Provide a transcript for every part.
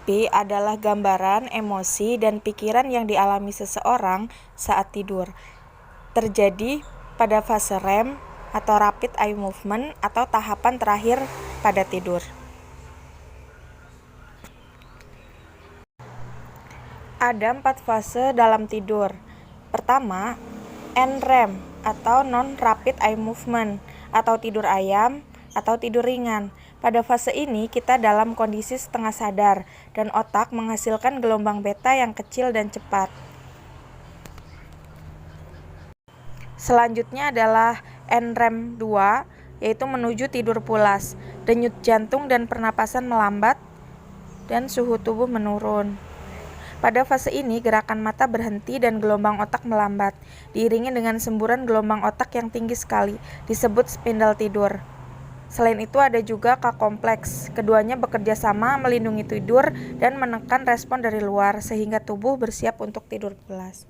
Mimpi adalah gambaran, emosi, dan pikiran yang dialami seseorang saat tidur. Terjadi pada fase REM atau Rapid Eye Movement atau tahapan terakhir pada tidur. Ada 4 fase dalam tidur. Pertama, NREM atau Non-Rapid Eye Movement atau tidur ayam atau tidur ringan. Pada fase ini kita dalam kondisi setengah sadar dan otak menghasilkan gelombang beta yang kecil dan cepat. Selanjutnya adalah NREM 2, yaitu menuju tidur pulas. Denyut jantung dan pernapasan melambat dan suhu tubuh menurun. Pada fase ini gerakan mata berhenti dan gelombang otak melambat, diiringi dengan semburan gelombang otak yang tinggi sekali, disebut spindle tidur. Selain itu ada juga K kompleks. Keduanya bekerja sama melindungi tidur dan menekan respon dari luar sehingga tubuh bersiap untuk tidur pulas.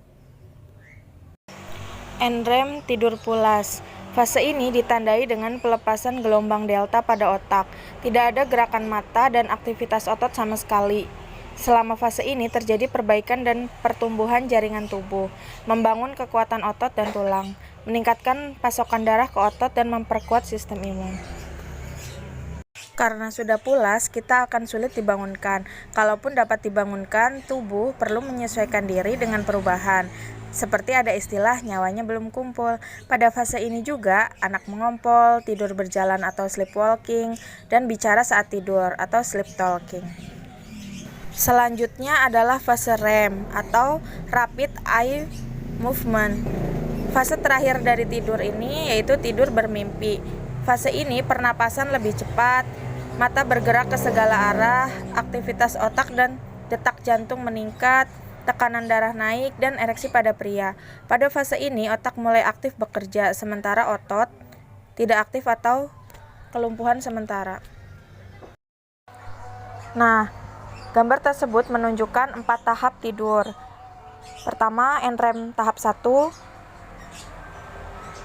NREM tidur pulas. Fase ini ditandai dengan pelepasan gelombang delta pada otak. Tidak ada gerakan mata dan aktivitas otot sama sekali. Selama fase ini terjadi perbaikan dan pertumbuhan jaringan tubuh, membangun kekuatan otot dan tulang, meningkatkan pasokan darah ke otot dan memperkuat sistem imun. Karena sudah pulas, kita akan sulit dibangunkan. Kalaupun dapat dibangunkan, tubuh perlu menyesuaikan diri dengan perubahan. Seperti ada istilah nyawanya belum kumpul. Pada fase ini juga, anak mengompol, tidur berjalan atau sleepwalking, dan bicara saat tidur atau sleep talking. Selanjutnya adalah fase REM atau Rapid Eye Movement. Fase terakhir dari tidur ini yaitu tidur bermimpi. Fase ini pernapasan lebih cepat, mata bergerak ke segala arah, aktivitas otak dan detak jantung meningkat, tekanan darah naik, dan ereksi pada pria. Pada fase ini otak mulai aktif bekerja, sementara otot tidak aktif atau kelumpuhan sementara. Nah, gambar tersebut menunjukkan 4 tahap tidur. Pertama, NREM tahap 1,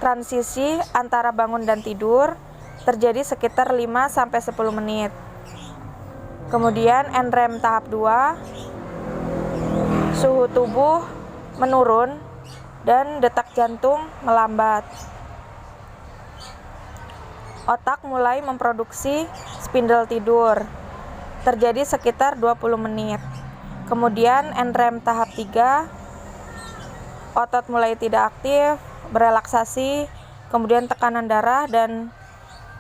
transisi antara bangun dan tidur, terjadi sekitar 5-10 menit. Kemudian NREM tahap 2, suhu tubuh menurun dan detak jantung melambat. Otak mulai memproduksi spindle tidur, terjadi sekitar 20 menit. Kemudian NREM tahap 3, otot mulai tidak aktif, berelaksasi, kemudian tekanan darah dan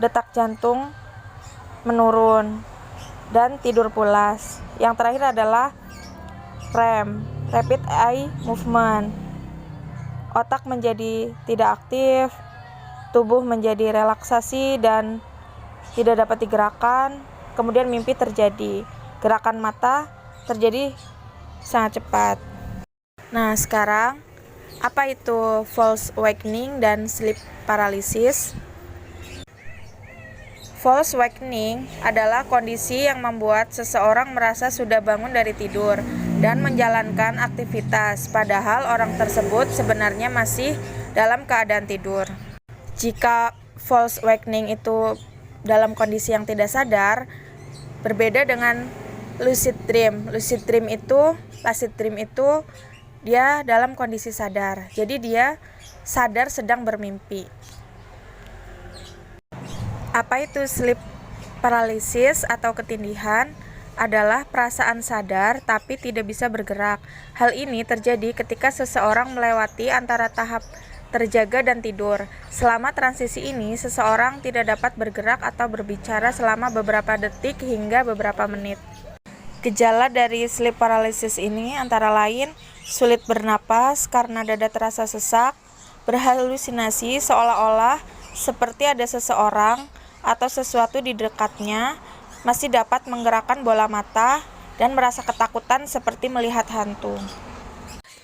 detak jantung menurun dan tidur pulas. Yang terakhir adalah REM, Rapid Eye Movement. Otak menjadi tidak aktif, tubuh menjadi relaksasi dan tidak dapat digerakkan. Kemudian mimpi terjadi, gerakan mata terjadi sangat cepat. Nah, sekarang apa itu false awakening dan sleep paralysis? False awakening adalah kondisi yang membuat seseorang merasa sudah bangun dari tidur dan menjalankan aktivitas, padahal orang tersebut sebenarnya masih dalam keadaan tidur. Jika false awakening itu dalam kondisi yang tidak sadar, berbeda dengan lucid dream. Lucid dream itu dia dalam kondisi sadar. Jadi dia sadar sedang bermimpi. Apa itu sleep paralysis atau ketindihan? Adalah perasaan sadar tapi tidak bisa bergerak. Hal ini terjadi ketika seseorang melewati antara tahap terjaga dan tidur. Selama transisi ini, seseorang tidak dapat bergerak atau berbicara selama beberapa detik hingga beberapa menit. Gejala dari sleep paralysis ini antara lain sulit bernapas karena dada terasa sesak, berhalusinasi seolah-olah seperti ada seseorang atau sesuatu di dekatnya, masih dapat menggerakkan bola mata, dan merasa ketakutan seperti melihat hantu.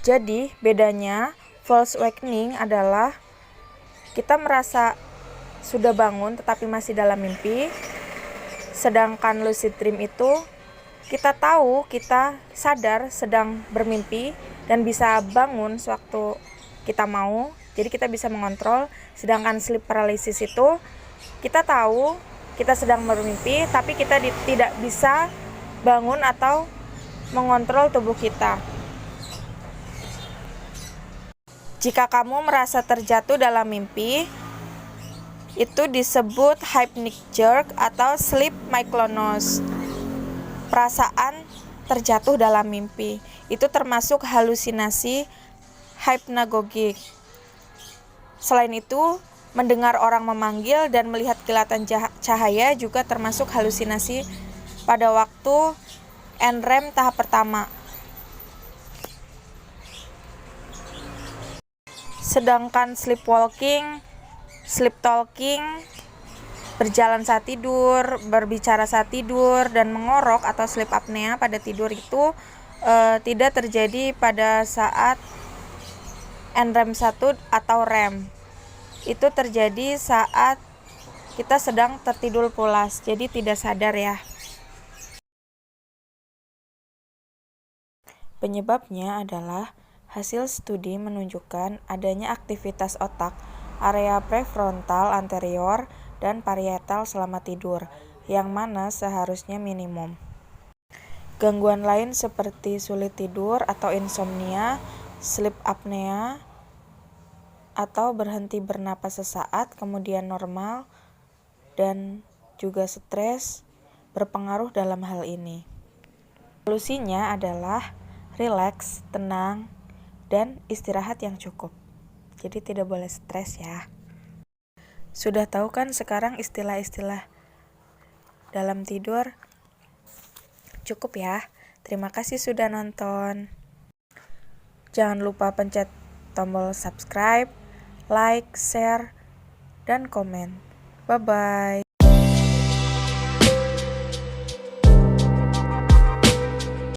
Jadi, bedanya false awakening adalah kita merasa sudah bangun tetapi masih dalam mimpi, sedangkan lucid dream itu kita tahu kita sadar sedang bermimpi dan bisa bangun sewaktu kita mau, jadi kita bisa mengontrol. Sedangkan sleep paralysis itu kita tahu kita sedang bermimpi tapi kita tidak bisa bangun atau mengontrol tubuh kita. Jika kamu merasa terjatuh dalam mimpi, itu disebut hypnic jerk atau sleep myoclonus. Perasaan terjatuh dalam mimpi itu termasuk halusinasi hypnagogic. Selain itu, mendengar orang memanggil dan melihat kilatan cahaya juga termasuk halusinasi pada waktu NREM tahap pertama. Sedangkan sleepwalking, sleep talking, berjalan saat tidur, berbicara saat tidur, dan mengorok atau sleep apnea pada tidur itu tidak terjadi pada saat NREM 1 atau REM. Itu terjadi saat kita sedang tertidur pulas, jadi tidak sadar ya. Penyebabnya adalah hasil studi menunjukkan adanya aktivitas otak area prefrontal anterior dan parietal selama tidur, yang mana seharusnya minimum. Gangguan lain seperti sulit tidur atau insomnia, sleep apnea, atau berhenti bernapas sesaat kemudian normal, dan juga stres berpengaruh dalam hal ini. Solusinya adalah rileks, tenang, dan istirahat yang cukup. Jadi tidak boleh stres ya. Sudah tahu kan sekarang istilah-istilah dalam tidur? Cukup ya. Terima kasih sudah nonton. Jangan lupa pencet tombol subscribe, like, share, dan komen. Bye-bye.